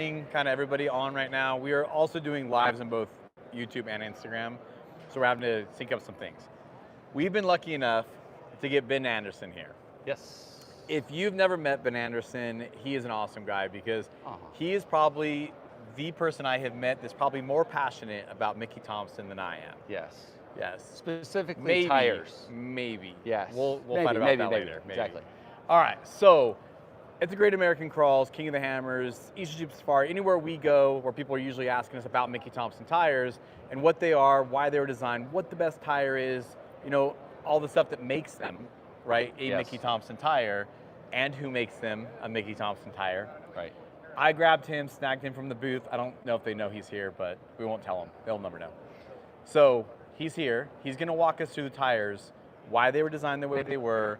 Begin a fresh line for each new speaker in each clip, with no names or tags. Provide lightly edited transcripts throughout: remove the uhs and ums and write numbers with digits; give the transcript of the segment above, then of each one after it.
kind of everybody on right now. We are also doing lives on both YouTube and Instagram, so we're having to sync up some things. We've been lucky enough to get Ben Anderson here.
Yes.
If you've never met Ben Anderson, he is an awesome guy because he is probably the person I have met that's probably more passionate about Mickey Thompson than I am.
Yes.
Yes.
Specifically
Maybe,
tires.
Maybe.
Yes.
We'll
maybe,
fight about
maybe,
that
maybe.
later. Maybe.
Exactly.
All right, so it's a Great American Crawls, King of the Hammers, Eastern Jeep Safari, anywhere we go where people are usually asking us about Mickey Thompson tires and what they are, why they were designed, what the best tire is, you know, all the stuff that makes them, right, a Mickey Thompson tire, and who makes them a Mickey Thompson tire.
Right.
I grabbed him, snagged him from the booth. I don't know if they know he's here, but we won't tell them. They'll never know. So he's here. He's going to walk us through the tires, why they were designed the way they were,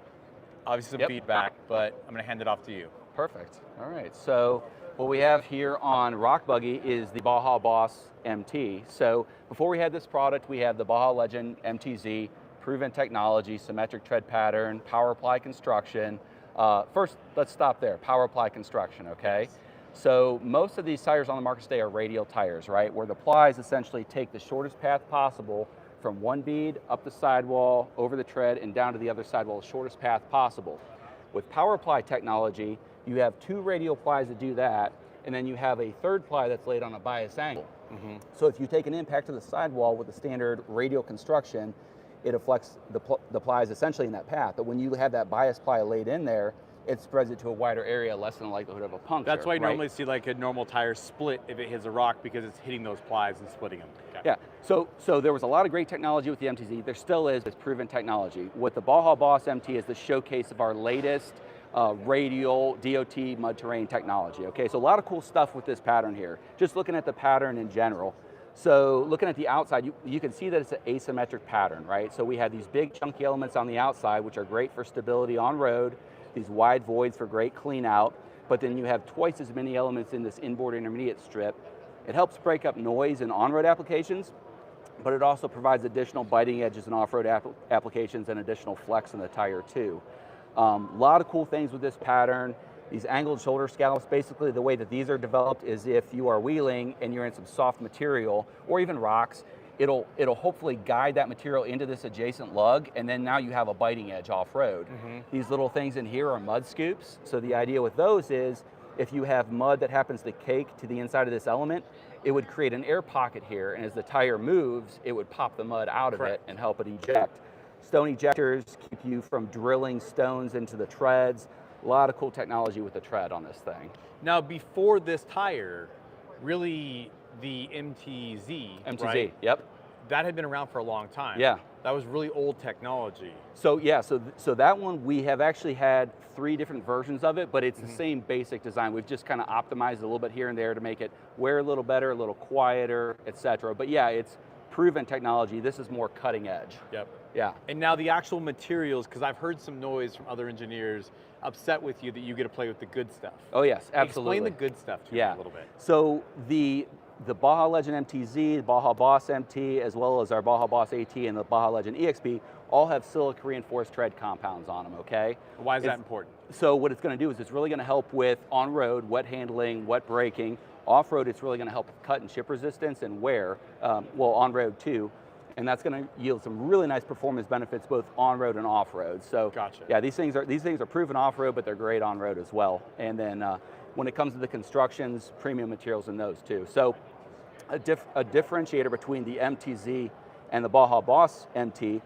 obviously some feedback, but I'm going to hand it off to you.
Perfect. All right. So what we have here on Rock Buggy is the Baja Boss MT. So before we had this product, we had the Baja Legend MTZ, proven technology, symmetric tread pattern, power ply construction. First, let's stop there. Power ply construction, okay?
Yes.
So most of these tires on the market today are radial tires, right? Where the plies essentially take the shortest path possible from one bead up the sidewall, over the tread, and down to the other sidewall, the shortest path possible. With power ply technology, you have two radial plies that do that, and then you have a third ply that's laid on a bias angle. So if you take an impact to the sidewall with the standard radial construction, it affects the plies essentially in that path. But when you have that bias ply laid in there, it spreads it to a wider area, less than the likelihood of a puncture.
That's why you normally see like a normal tire split if it hits a rock because it's hitting those plies and splitting them. Okay.
Yeah, so there was a lot of great technology with the MTZ. There still is, it's proven technology. What the Baja Boss MT is the showcase of our latest radial DOT mud terrain technology, okay? So a lot of cool stuff with this pattern here. Just looking at the pattern in general. So looking at the outside, you can see that it's an asymmetric pattern, right? So we have these big chunky elements on the outside, which are great for stability on road, these wide voids for great clean out, but then you have twice as many elements in this inboard intermediate strip. It helps break up noise in on-road applications, but it also provides additional biting edges in off-road applications and additional flex in the tire too. A lot of cool things with this pattern. These angled shoulder scallops, basically the way that these are developed is if you are wheeling and you're in some soft material, or even rocks, it'll hopefully guide that material into this adjacent lug, and then now you have a biting edge off-road. These little things in here are mud scoops, so the idea with those is if you have mud that happens to cake to the inside of this element, it would create an air pocket here, and as the tire moves, it would pop the mud out of it and help it eject. Stone ejectors keep you from drilling stones into the treads. A lot of cool technology with the tread on this thing.
Now, before this tire, really the MTZ, right?
Yep.
That had been around for a long time.
Yeah.
That was really old technology.
So yeah, so that one, we have actually had 3 different versions of it, but it's the same basic design. We've just kind of optimized it a little bit here and there to make it wear a little better, a little quieter, etc. But yeah, it's proven technology. This is more cutting edge.
Yep.
Yeah.
And now the actual materials, because I've heard some noise from other engineers upset with you that you get to play with the good stuff.
Oh yes, absolutely.
Explain the good stuff to me a little bit.
So the Baja Legend MTZ, the Baja Boss MT, as well as our Baja Boss AT and the Baja Legend EXP, all have silica reinforced tread compounds on them, okay?
Why is that important?
So what it's going to do is it's really going to help with on-road, wet handling, wet braking. Off-road, it's really going to help with cut and chip resistance and wear, well, on-road too. And that's going to yield some really nice performance benefits both on-road and off-road. So yeah, these things are proven off-road, but they're great on-road as well. And then when it comes to the constructions, premium materials in those too. So a differentiator between the MTZ and the Baja Boss MT,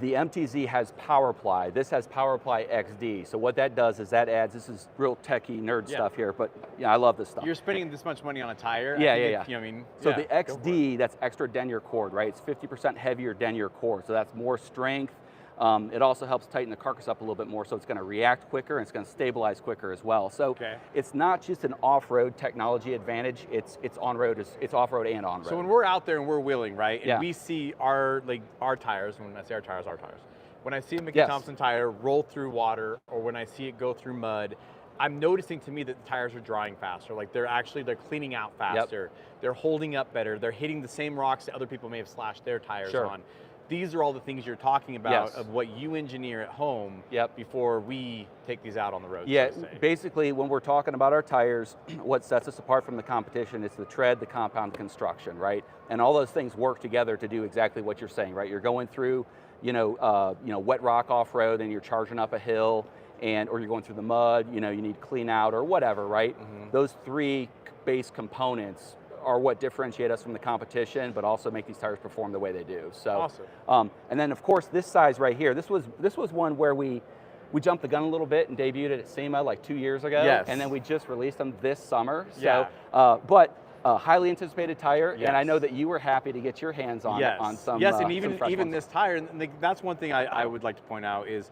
the MTZ has power ply. This has power ply XD. So what that does is that adds, this is real techie nerd stuff here, but yeah, I love this stuff.
You're spending this much money on a tire.
Yeah.
You know what I mean?
So the XD, that's extra denier cord, right? It's 50% heavier denier cord, so that's more strength. It also helps tighten the carcass up a little bit more, so it's going to react quicker and it's going to stabilize quicker as well. So it's not just an off-road technology advantage, it's on-road, it's off-road and on-road.
So when we're out there and we're wheeling, right, and we see our tires, when I say our tires, when I see a Mickey Thompson tire roll through water, or when I see it go through mud, I'm noticing to me that the tires are drying faster. Like they're cleaning out faster. They're holding up better. They're hitting the same rocks that other people may have slashed their tires on. these are all the things you're talking about
Yes.
of what you engineer at home
Yep.
before we take these out on the road.
Yeah,
so to say.
basically when we're talking about our tires, what sets us apart from the competition is the tread, the compound, the construction, right? And all those things work together to do exactly what you're saying, right? You're going through, wet rock off-road and you're charging up a hill, or you're going through the mud, you need clean out or whatever, right? Those three base components are what differentiate us from the competition, but also make these tires perform the way they do. So,
awesome.
And then of course this size right here, this was one where we jumped the gun a little bit and debuted it at SEMA like 2 years ago,
Yes.
and then we just released them this summer.
Yeah.
So, but a highly anticipated tire,
Yes.
and I know that you were happy to get your hands on
Yes.
on some.
Yes, and
some fresh
even
ones.
this tire, and that's one thing I would like to point out is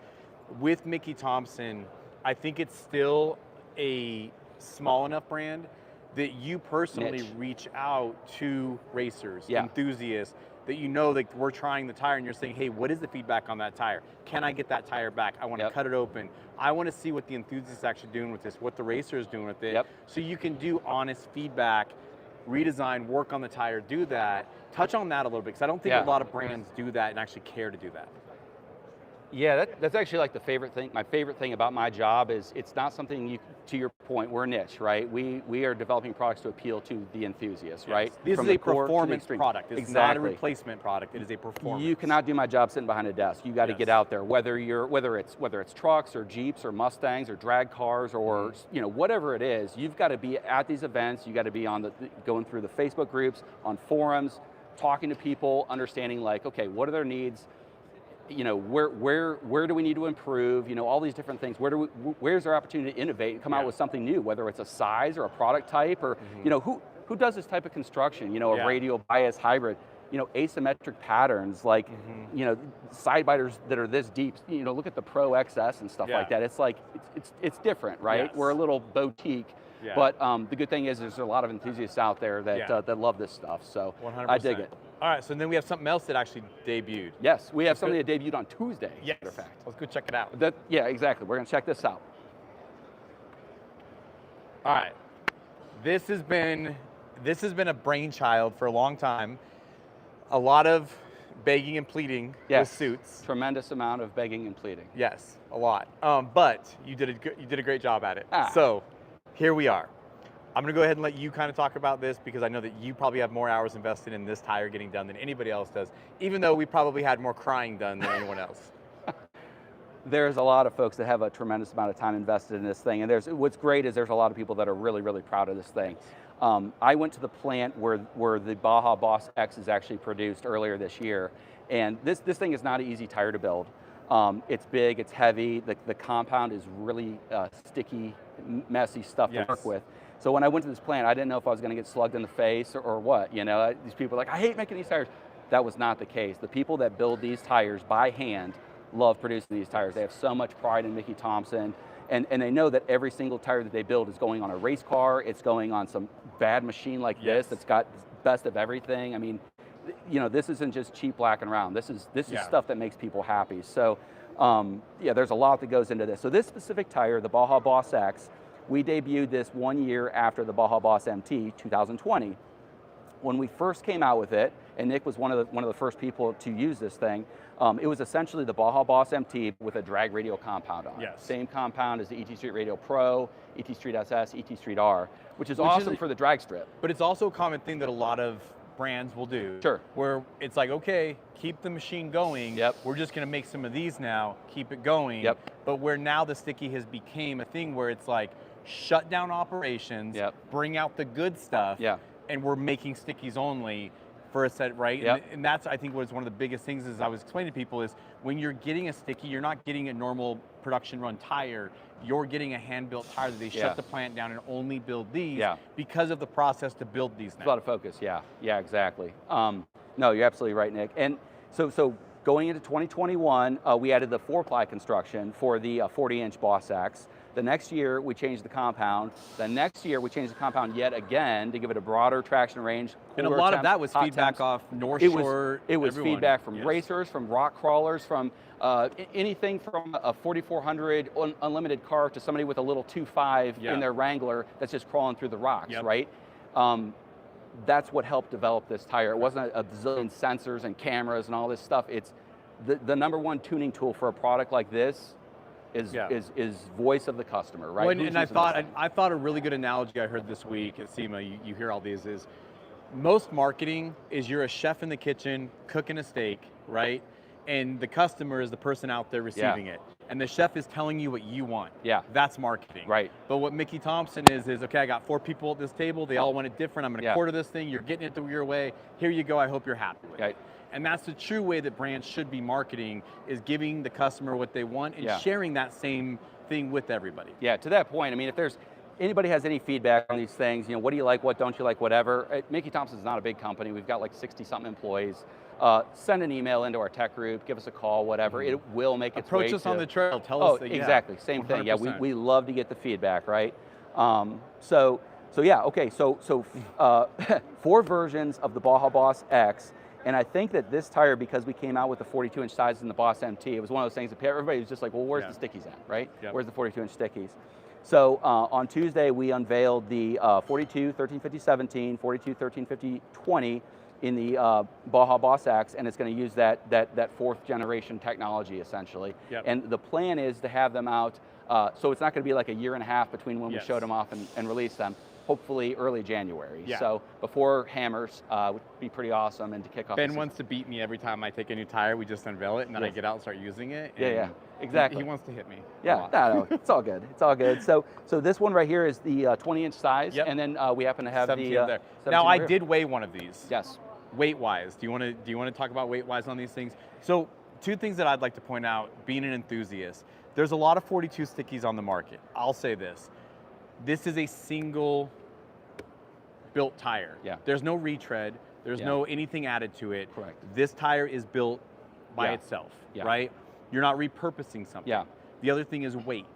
with Mickey Thompson, I think it's still a small enough brand that you personally
Niche.
reach out to racers,
Yeah.
enthusiasts, that like we're trying the tire and you're saying, hey, what is the feedback on that tire? Can I get that tire back? I want to
Yep.
cut it open. I want to see what the enthusiast's actually doing with this, what the racer is doing with it.
Yep.
So you can do honest feedback, redesign, work on the tire, do that. Touch on that a little bit, because I don't think
Yeah.
a lot of brands do that and actually care to do that.
Yeah, that's actually like the favorite thing. My favorite thing about my job is it's not something to your point, we're niche, right? We are developing products to appeal to the enthusiast, right?
This
From
is a
the core to the
performance
extreme.
product. It's not a
Exactly.
replacement product. It is a performance.
You cannot do my job sitting behind a desk. You got to
Yes.
get out there, whether it's trucks or Jeeps or Mustangs or drag cars or whatever it is. You've got to be at these events. You got to be going through the Facebook groups, on forums, talking to people, understanding like, okay, what are their needs? Where do we need to improve? All these different things. Where's our opportunity to innovate and come out with something new, whether it's a size or a product type, or who does this type of construction? A radial bias hybrid. Asymmetric patterns like side biters that are this deep. Look at the Pro XS and stuff like that. It's like it's different, right?
Yes.
We're a little boutique.
Yeah.
But the good thing is there's a lot of enthusiasts out there that that love this stuff. So
100%.
I dig it.
All right, so then we have something else that actually debuted.
Yes, we have something that debuted on Tuesday.
Yes.
Matter of fact.
Let's go check it out.
Yeah, exactly. We're going to check this out.
All right. This has been a brainchild for a long time. A lot of begging and pleading
Yes.
with suits.
Tremendous amount of begging and pleading.
Yes, a lot. But you did a great job at it.
Ah.
So here we are. I'm going to go ahead and let you kind of talk about this, because I know that you probably have more hours invested in this tire getting done than anybody else does, even though we probably had more crying done than anyone else.
There's a lot of folks that have a tremendous amount of time invested in this thing, and what's great is there's a lot of people that are really, really proud of this thing. I went to the plant where the Baja Boss X is actually produced earlier this year, and this thing is not an easy tire to build. It's big, it's heavy, the compound is really sticky, messy stuff to work with. So when I went to this plant, I didn't know if I was going to get slugged in the face or what. These people are like, I hate making these tires. That was not the case. The people that build these tires by hand love producing these tires. They have so much pride in Mickey Thompson, and they know that every single tire that they build is going on a race car. It's going on some bad machine like this that's got best of everything. I mean, this isn't just cheap black and round. This is stuff that makes people happy. So, there's a lot that goes into this. So this specific tire, the Baja Boss X, we debuted this 1 year after the Baja Boss MT, 2020. When we first came out with it, and Nick was one of the first people to use this thing, it was essentially the Baja Boss MT with a drag radial compound on it.
Yes.
Same compound as the ET Street Radial Pro, ET Street SS, ET Street R, which is awesome for the drag strip.
But it's also a common thing that a lot of brands will do.
Sure.
Where it's like, okay, keep the machine going.
Yep.
We're just going to make some of these now, keep it going.
Yep.
But where now the sticky has became a thing where it's like, shut down operations, bring out the good stuff, and we're making stickies only for a set, right?
Yep.
And that's, I think, was one of the biggest things is I was explaining to people is when you're getting a sticky, you're not getting a normal production run tire, you're getting a hand-built tire that they shut the plant down and only build these because of the process to build these now.
A lot of focus, yeah, exactly. No, you're absolutely right, Nick. And so going into 2021, we added the 4-ply construction for the 40-inch Boss X. The next year, we changed the compound. The next year, we changed the compound yet again to give it a broader traction range.
And a lot of that was feedback off North Shore.
It was feedback from racers, from rock crawlers, from anything from a 4400 unlimited car to somebody with a little 2.5 in their Wrangler that's just crawling through the rocks, right? that's what helped develop this tire. It wasn't a zillion sensors and cameras and all this stuff. It's the number one tuning tool for a product like this is voice of the customer, right?
Well, and I thought a really good analogy I heard this week at SEMA, you hear all these, is most marketing is you're a chef in the kitchen cooking a steak, right? And the customer is the person out there receiving it. And the chef is telling you what you want.
Yeah.
That's marketing.
Right.
But what Mickey Thompson is okay, I got 4 people at this table, they all want it different, I'm gonna quarter this thing, you're getting it your way, here you go, I hope you're happy with it. And that's the true way that brands should be marketing, is giving the customer what they want and sharing that same thing with everybody.
Yeah, to that point, I mean, if there's anybody has any feedback on these things, you know, what do you like, what don't you like, whatever. Mickey Thompson's not a big company. We've got like 60-something employees. Send an email into our tech group, give us a call, whatever. It will make its way
Approach us on the trail, tell
us.
That,
exactly, same
100%.
thing. Yeah, we love to get the feedback, right? So yeah, okay, so 4 versions of the Baja Boss X. And I think that this tire, because we came out with the 42-inch size in the Boss MT, it was one of those things that everybody was just like, well, where's the stickies at, right? Where's the 42-inch stickies? So on Tuesday, we unveiled the 42, 1350-17, 42, 1350-20 in the Baja Boss X, and it's going to use that 4th generation technology, essentially. And the plan is to have them out, so it's not going to be like a year and a half between when we showed them off and released them. Hopefully early January. So before Hammers would be pretty awesome, and to kick off.
Ben wants to beat me every time I take a new tire. We just unveil it, and then I get out and start using it.
Yeah, exactly.
He wants to hit me.
Yeah, no, it's all good. It's all good. So this one right here is the 20-inch size, and then we happen to have
17
the.
there. Now I did weigh one of these.
Yes.
Weight-wise, do you want to talk about weight-wise on these things? So 2 things that I'd like to point out, being an enthusiast. There's a lot of 42 stickies on the market. I'll say this. This is a single built tire. There's no retread. There's no anything added to it.
Correct.
This tire is built by itself, right? You're not repurposing something. The other thing is weight.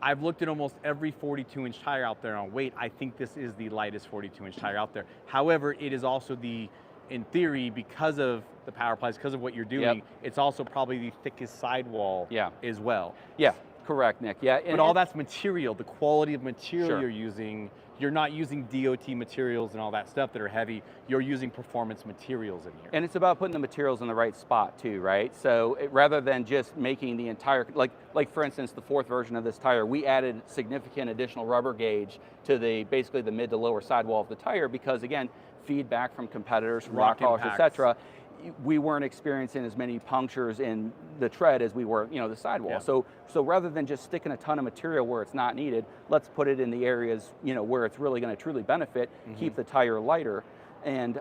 I've looked at almost every 42-inch tire out there on weight. I think this is the lightest 42-inch tire out there. However, it is also in theory, because of the power plies, because of what you're doing, it's also probably the thickest sidewall as well.
Yeah, correct, Nick. Yeah,
but all that's material, the quality of material you're using. You're not using DOT materials and all that stuff that are heavy. You're using performance materials in here.
And it's about putting the materials in the right spot too, right? So rather than just making the entire, like for instance, the 4th version of this tire, we added significant additional rubber gauge to basically the mid to lower sidewall of the tire, because again, feedback from competitors, from rock crawlers, etc. We weren't experiencing as many punctures in the tread as we were, the sidewall. So rather than just sticking a ton of material where it's not needed, let's put it in the areas, where it's really going to truly benefit, keep the tire lighter. And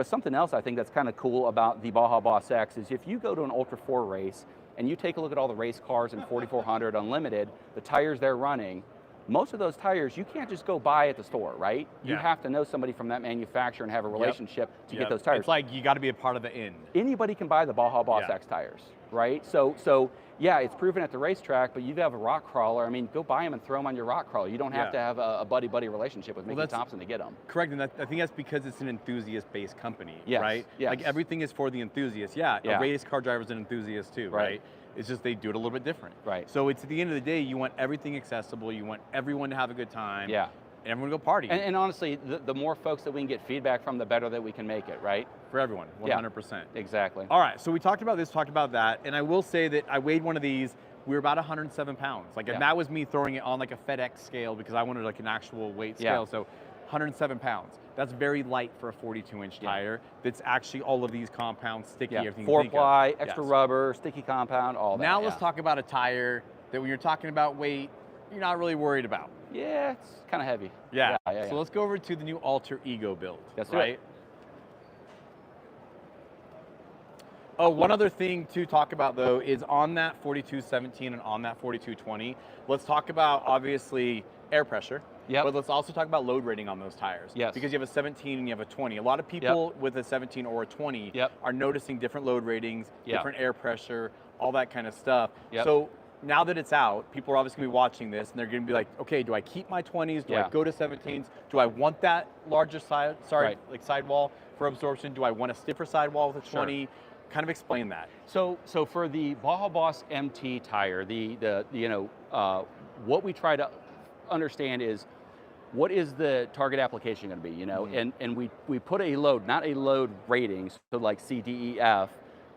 something else I think that's kind of cool about the Baja Boss X is if you go to an Ultra 4 race and you take a look at all the race cars in 4400 Unlimited, the tires they're running, most of those tires you can't just go buy at the store, right? You have to know somebody from that manufacturer and have a relationship to get those tires.
It's like you got to be a part of the end.
Anybody can buy the Baja Boss X tires, right? So yeah, it's proven at the racetrack, but you have a rock crawler. I mean, go buy them and throw them on your rock crawler. You don't have to have a buddy-buddy relationship with Mickey Thompson to get them.
Correct, and I think that's because it's an enthusiast-based company,
yes.
right?
Yes.
Like everything is for the enthusiast. A race car driver's an enthusiast too, right? It's just they do it a little bit different.
Right.
So it's at the end of the day, you want everything accessible. You want everyone to have a good time.
Yeah.
And everyone to go party.
And honestly, the more folks that we can get feedback from, the better that we can make it, right?
For everyone, 100%.
Yeah, exactly.
All right, so we talked about this, talked about that, and I will say that I weighed one of these. We were about 107 pounds. And that was me throwing it on like a FedEx scale because I wanted like an actual weight scale. So 107 pounds. That's very light for a 42-inch tire. That's actually all of these compounds, sticky, everything.
4-ply, extra rubber, sticky compound, all that.
Now let's talk about a tire that when you're talking about weight, you're not really worried about.
Yeah, it's kind of heavy.
Yeah. So let's go over to the new Alter Ego build, right? Oh, one other thing to talk about though is on that 4217 and on that 4220, let's talk about obviously air pressure. But let's also talk about load rating on those tires. Because you have a 17 and you have a 20. A lot of people with a 17 or a 20 are noticing different load ratings, different air pressure, all that kind of stuff. So now that it's out, people are obviously going to be watching this and they're going to be like, okay, do I keep my 20s? Do I go to 17s? Do I want that larger sidewall for absorption? Do I want a stiffer sidewall with a 20? Kind of explain that.
So for the Baja Boss MT tire, what we try to understand is what is the target application going to be, you know? And we put a load, not a load rating, so like C, D, E, F,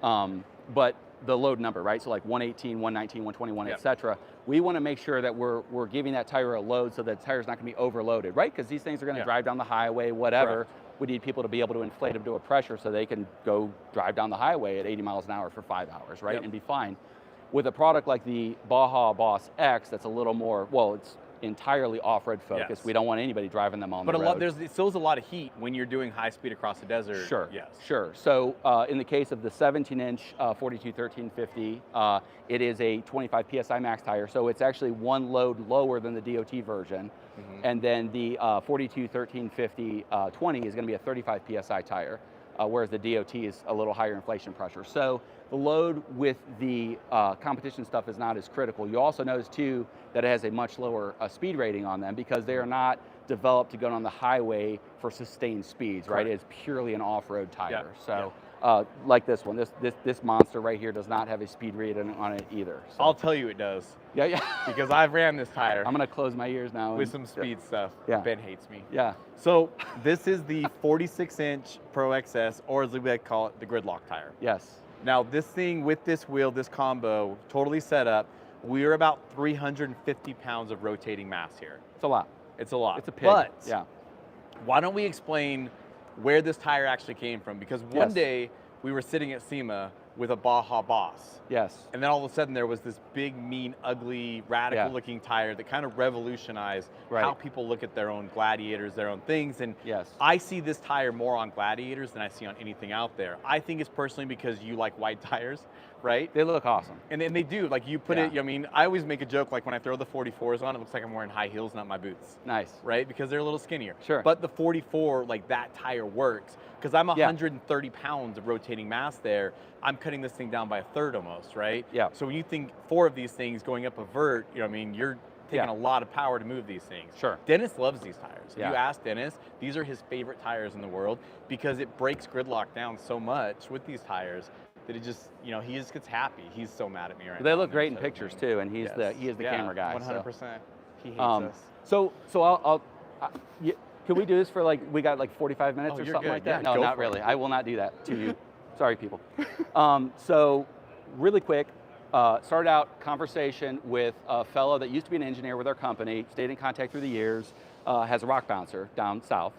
but the load number, right? So like 118, 119, 121, et cetera. We want to make sure that we're giving that tire a load so that the tire's not going to be overloaded, right? Because these things are going to drive down the highway, whatever.
Correct.
We need people to be able to inflate them to a pressure so they can go drive down the highway at 80 miles an hour for 5 hours, right? And be fine. With a product like the Baja Boss X, that's a little more, well, it's entirely off-road focused. We don't want anybody driving them on the road.
But there's still a lot of heat when you're doing high speed across the desert.
Sure,
yes.
Sure. So in the case of the 17-inch 421350, it is a 25 PSI max tire, so it's actually one load lower than the DOT version. And then the 421350 20 is going to be a 35 PSI tire, whereas the DOT is a little higher inflation pressure. So the load with the competition stuff is not as critical. You also notice too that it has a much lower speed rating on them because they are not developed to go on the highway for sustained speeds, right? It's purely an off-road tire. So like this one, this monster right here does not have a speed rating on it either. So.
I'll tell you it does.
Yeah.
Because I've ran this tire.
I'm gonna close my ears now.
With some speed stuff. Ben hates me. So this is the 46-inch Pro XS, or as we like to call it, the gridlock tire.
Yes.
Now this thing with this wheel, this combo, totally set up, we're about 350 pounds of rotating mass here.
It's a lot.
It's a lot.
It's a pig.
But why don't we explain where this tire actually came from? Because one day we were sitting at SEMA with a Baja Boss.
Yes.
And then all of a sudden there was this big, mean, ugly, radical looking tire that kind of revolutionized how people look at their own Gladiators, their own things. And I see this tire more on Gladiators than I see on anything out there. I think it's personally because you like wide tires, right?
They look awesome.
And they do, like you put it, I mean, I always make a joke, like when I throw the 44s on, it looks like I'm wearing high heels, not my boots.
Nice.
Right, because they're a little skinnier.
Sure.
But the 44, like that tire works, because I'm 130 pounds of rotating mass there, I'm cutting this thing down by a third almost, right?
Yeah.
So when you think 4 of these things going up a vert, you know what I mean, you're taking a lot of power to move these things.
Sure.
Dennis loves these tires. If you ask Dennis, these are his favorite tires in the world because it breaks gridlock down so much with these tires that it just, you know, he just gets happy. He's so mad at me right now.
They look great in pictures too, and he is the camera guy.
100%.
So.
He hates us.
So can we do this for like, we got like 45 minutes or something like that? No, not really. I will not do that to you. Sorry, people. So really quick, started out conversation with a fellow that used to be an engineer with our company, stayed in contact through the years, has a rock bouncer down south,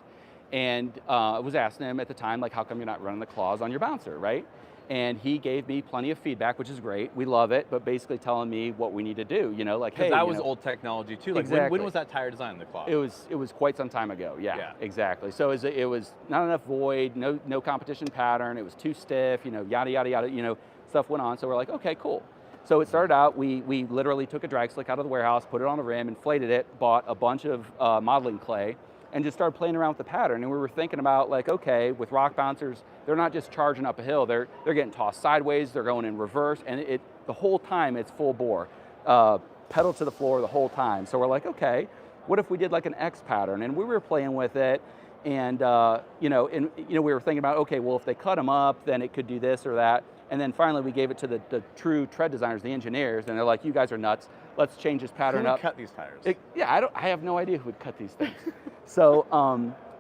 and was asking him at the time, like, how come you're not running the claws on your bouncer, right? And he gave me plenty of feedback, which is great. We love it, but basically telling me what we need to do, you know, like, hey,
that was old technology too. Like, when was that tire designed, the claw?
It was quite some time ago. Yeah. Exactly. So it was not enough void, no competition pattern. It was too stiff, you know, yada yada yada. You know, stuff went on. So we're like, okay, cool. So it started out. We literally took a drag slick out of the warehouse, put it on the rim, inflated it, bought a bunch of modeling clay, and just started playing around with the pattern. And we were thinking about, like, okay, with rock bouncers, they're not just charging up a hill, they're getting tossed sideways, they're going in reverse, and the whole time it's full bore, pedal to the floor the whole time. So we're like, okay, what if we did like an X pattern? And we were playing with it, and we were thinking about, okay, well, if they cut them up, then it could do this or that. And then finally we gave it to the true tread designers, the engineers, and they're like, you guys are nuts, let's change this pattern up.
Who would cut these tires?
I have no idea who would cut these things. So,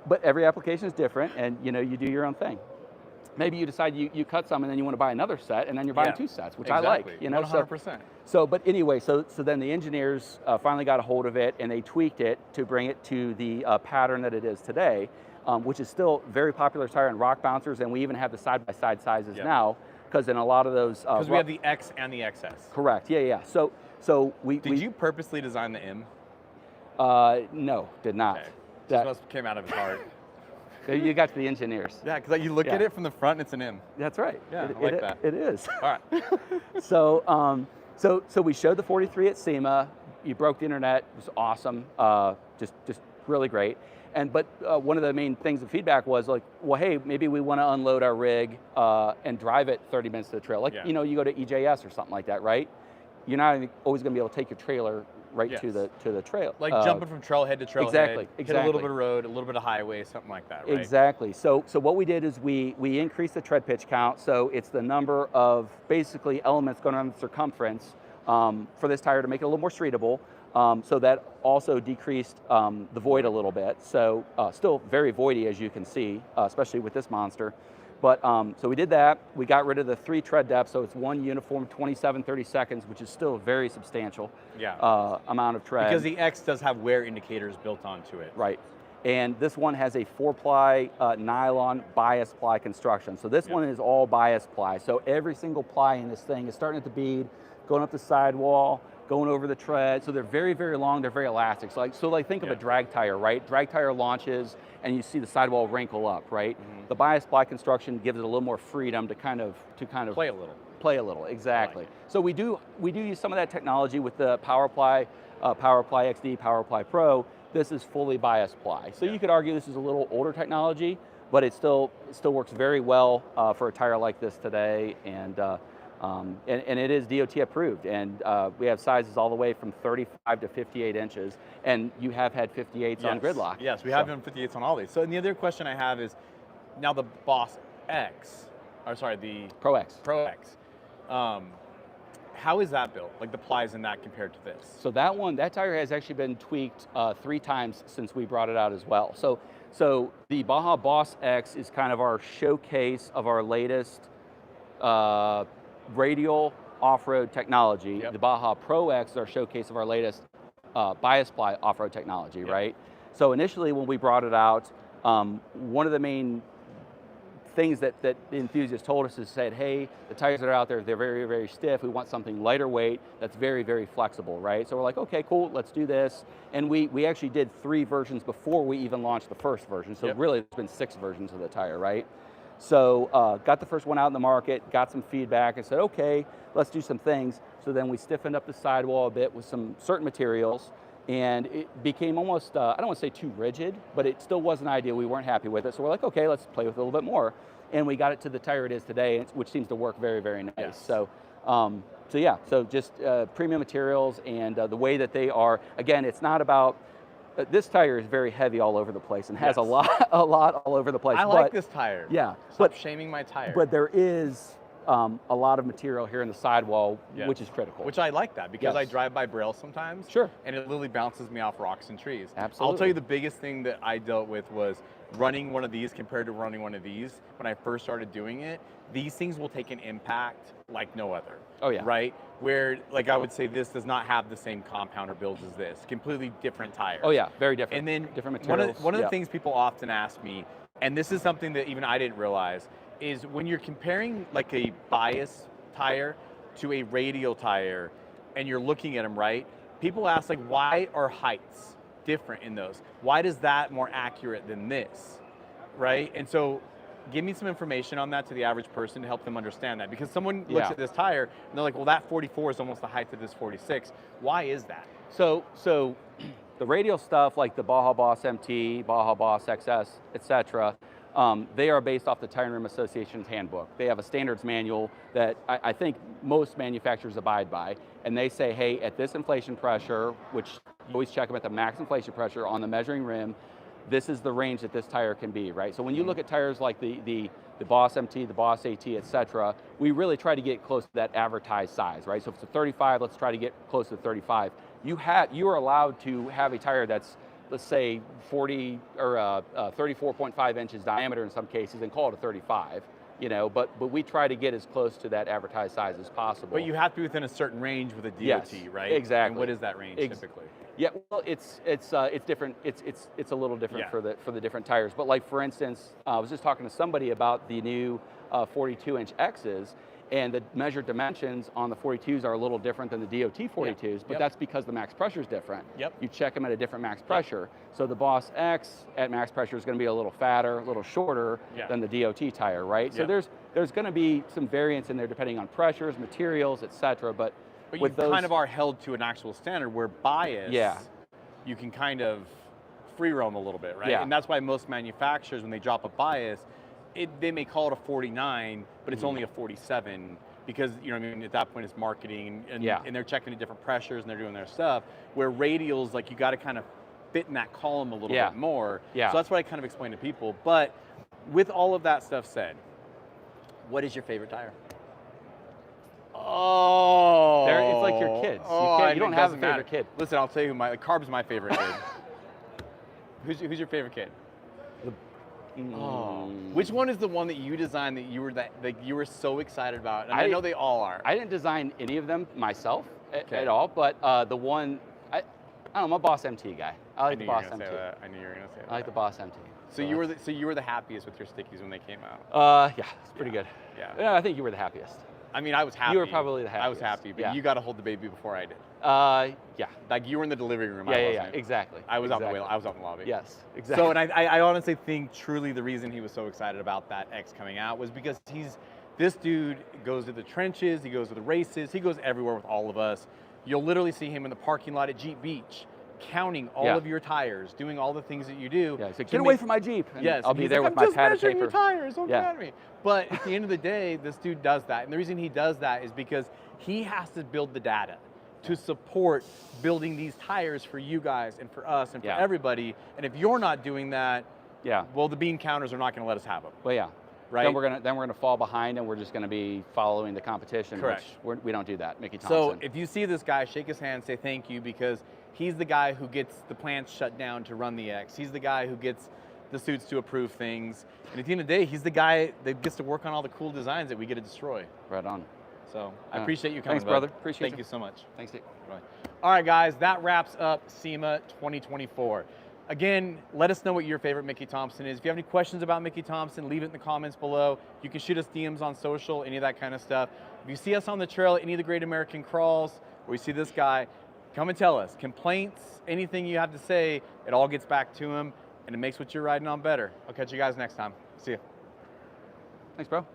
but every application is different, and you know, you do your own thing. Maybe you decide you cut some and then you want to buy another set, and then you're buying 2 sets, which I like. You know,
100%.
So, but anyway, so then the engineers finally got a hold of it, and they tweaked it to bring it to the pattern that it is today, which is still very popular tire in rock bouncers, and we even have the side-by-side sizes now, because in a lot of those...
Because we have the X and the XS.
Correct, yeah. So
Did you purposely design the M?
No, did not.
Okay. This must came out of his heart.
You got to the engineers.
Yeah, because you look at it from the front, it's an M.
That's right.
Yeah, I like that.
It is.
All right.
So we showed the 43 at SEMA. You broke the internet. It was awesome. Just really great. But one of the main things of feedback was like, well, hey, maybe we want to unload our rig and drive it 30 minutes to the trail. Like, you know, you go to EJS or something like that, right? You're not always going to be able to take your trailer to the trail.
Like jumping from trailhead to trailhead.
Exactly.
Hit a little bit of road, a little bit of highway, something like that, right?
Exactly. So what we did is we increased the tread pitch count. So it's the number of basically elements going on the circumference for this tire to make it a little more streetable. So that also decreased the void a little bit. So still very voidy, as you can see, especially with this monster. But so we did that. We got rid of the 3 tread depth, so it's one uniform 27, 30 seconds, which is still a very substantial amount of tread.
Because the X does have wear indicators built onto it.
Right. And this one has a 4-ply nylon bias ply construction. So this one is all bias ply. So every single ply in this thing is starting at the bead, going up the sidewall, going over the tread. So they're very, very long. They're very elastic. So like think of a drag tire, right? Drag tire launches, and you see the sidewall wrinkle up, right? The bias ply construction gives it a little more freedom to kind of
play a little.
Play a little, exactly. Like so we do use some of that technology with the PowerPly, PowerPly XD, PowerPly Pro. This is fully bias ply. So you could argue this is a little older technology, but it still works very well for a tire like this today, and it is DOT approved. And we have sizes all the way from 35 to 58 inches, and you have had 58s on Gridlock.
Yes, we have done 58s on all these. So and the other question I have is, now the Boss X, or sorry, the
Pro X.
Pro X. How is that built? Like the plies in that compared to this?
So that tire has actually been tweaked 3 times since we brought it out as well. So the Baja Boss X is kind of our showcase of our latest radial off-road technology. The Baja Pro X is our showcase of our latest bias ply off-road technology, right? So initially when we brought it out, one of the main things that the enthusiasts told us is said, hey, the tires that are out there, they're very, very stiff. We want something lighter weight that's very, very flexible, right? So we're like, okay, cool, let's do this. And we actually did 3 versions before we even launched the first version. So really, it's been 6 versions of the tire, right? So got the first one out in the market, got some feedback, and said, okay, let's do some things. So then we stiffened up the sidewall a bit with some certain materials, and it became almost, I don't want to say too rigid, but it still wasn't ideal. We weren't happy with it. So we're like, okay, let's play with it a little bit more. And we got it to the tire it is today, which seems to work very, very nice. So just premium materials, and the way that they are, again, it's not about, this tire is very heavy all over the place and has a lot all over the place.
I like this tire.
Yeah.
Stop shaming my tire.
But there is a lot of material here in the sidewall, which is critical.
Which I like that, because I drive by Braille sometimes.
Sure.
And it literally bounces me off rocks and trees.
Absolutely.
I'll tell you the biggest thing that I dealt with was running one of these compared to running one of these. When I first started doing it, these things will take an impact like no other.
Oh yeah.
Right? Where, like I would say, this does not have the same compound or builds as this. Completely different tires.
Oh yeah, very different.
And then
different materials.
One of the things people often ask me, and this is something that even I didn't realize, is when you're comparing like a bias tire to a radial tire, and you're looking at them, right? People ask, like, why are heights different in those? Why is that more accurate than this, right? And so give me some information on that to the average person to help them understand that, because someone looks at this tire and they're like, well, that 44 is almost the height of this 46. Why is that?
So the radial stuff, like the Baja Boss MT, Baja Boss XS, etc., they are based off the Tire and Rim Association's handbook. They have a standards manual that I think most manufacturers abide by, and they say, hey, at this inflation pressure, which you always check them at the max inflation pressure on the measuring rim, this is the range that this tire can be, right? So when you look at tires like the Boss MT, the Boss AT, etc., we really try to get close to that advertised size, right? So if it's a 35, let's try to get close to 35. You are allowed to have a tire that's, let's say, 40 or 34.5 inches diameter in some cases, and call it a 35. You know, but we try to get as close to that advertised size as possible.
But you have to be within a certain range with a DOT, right?
Exactly.
And what is that range typically?
Yeah, well, it's different. It's a little different for the different tires. But like, for instance, I was just talking to somebody about the new 42-inch X's, and the measured dimensions on the 42s are a little different than the DOT 42s, but that's because the max pressure is different. You check them at a different max pressure. So the Boss X at max pressure is going to be a little fatter, a little shorter than the DOT tire, right? So there's going to be some variance in there depending on pressures, materials, etc. But
you kind of are held to an actual standard where bias, you can kind of free roam a little bit, right? And that's why most manufacturers, when they drop a bias, they may call it a 49, but it's only a 47, because, you know what I mean, at that point it's marketing, and they're checking the different pressures and they're doing their stuff, where radials, like, you got to kind of fit in that column a little bit more. So that's what I kind of explain to people. But with all of that stuff said, what is your favorite tire? Oh.
It's like your kids. You don't have a favorite kid.
Listen, I'll tell you, Carb's my favorite kid. Who's your favorite kid? Which one is the one that you designed that you were so excited about? And I know they all are.
I didn't design any of them myself at all, but the one, I don't know, I'm a Boss MT guy. I like the Boss MT.
I knew you were gonna say that.
I like the Boss MT.
So you were the happiest with your stickies when they came out?
Yeah, it's pretty good.
Yeah.
I think you were the happiest.
I mean, I was happy.
You were probably the happiest.
I was happy, but you got to hold the baby before I did.
Yeah.
Like you were in the delivery room.
Yeah, exactly.
I was out in the lobby.
Yes, exactly.
So, and I honestly think truly the reason he was so excited about that X coming out was because this dude goes to the trenches, he goes to the races, he goes everywhere with all of us. You'll literally see him in the parking lot at Jeep Beach, counting all of your tires, doing all the things that you do.
Yeah, so get away from my Jeep. And
yes,
I'll be there with my pad of paper.
Your tires, don't get at me. But at the end of the day, this dude does that. And the reason he does that is because he has to build the data to support building these tires for you guys and for us and for everybody. And if you're not doing that, well, the bean counters are not going to let us have them.
Well, yeah.
Right?
Then we're gonna fall behind, and we're just gonna be following the competition.
Correct.
Which we don't do that. Mickey Thompson.
So if you see this guy, shake his hand, say thank you, because he's the guy who gets the plants shut down to run the X. He's the guy who gets the suits to approve things. And at the end of the day, he's the guy that gets to work on all the cool designs that we get to destroy.
Right on.
So I appreciate you coming.
Thanks, brother. Appreciate you.
Thank you so much.
Thanks, Dick.
Right. All right, guys, that wraps up SEMA 2024. Again, let us know what your favorite Mickey Thompson is. If you have any questions about Mickey Thompson, leave it in the comments below. You can shoot us DMs on social, any of that kind of stuff. If you see us on the trail at any of the Great American Crawls, or you see this guy, come and tell us. Complaints, anything you have to say, it all gets back to him, and it makes what you're riding on better. I'll catch you guys next time. See ya.
Thanks, bro.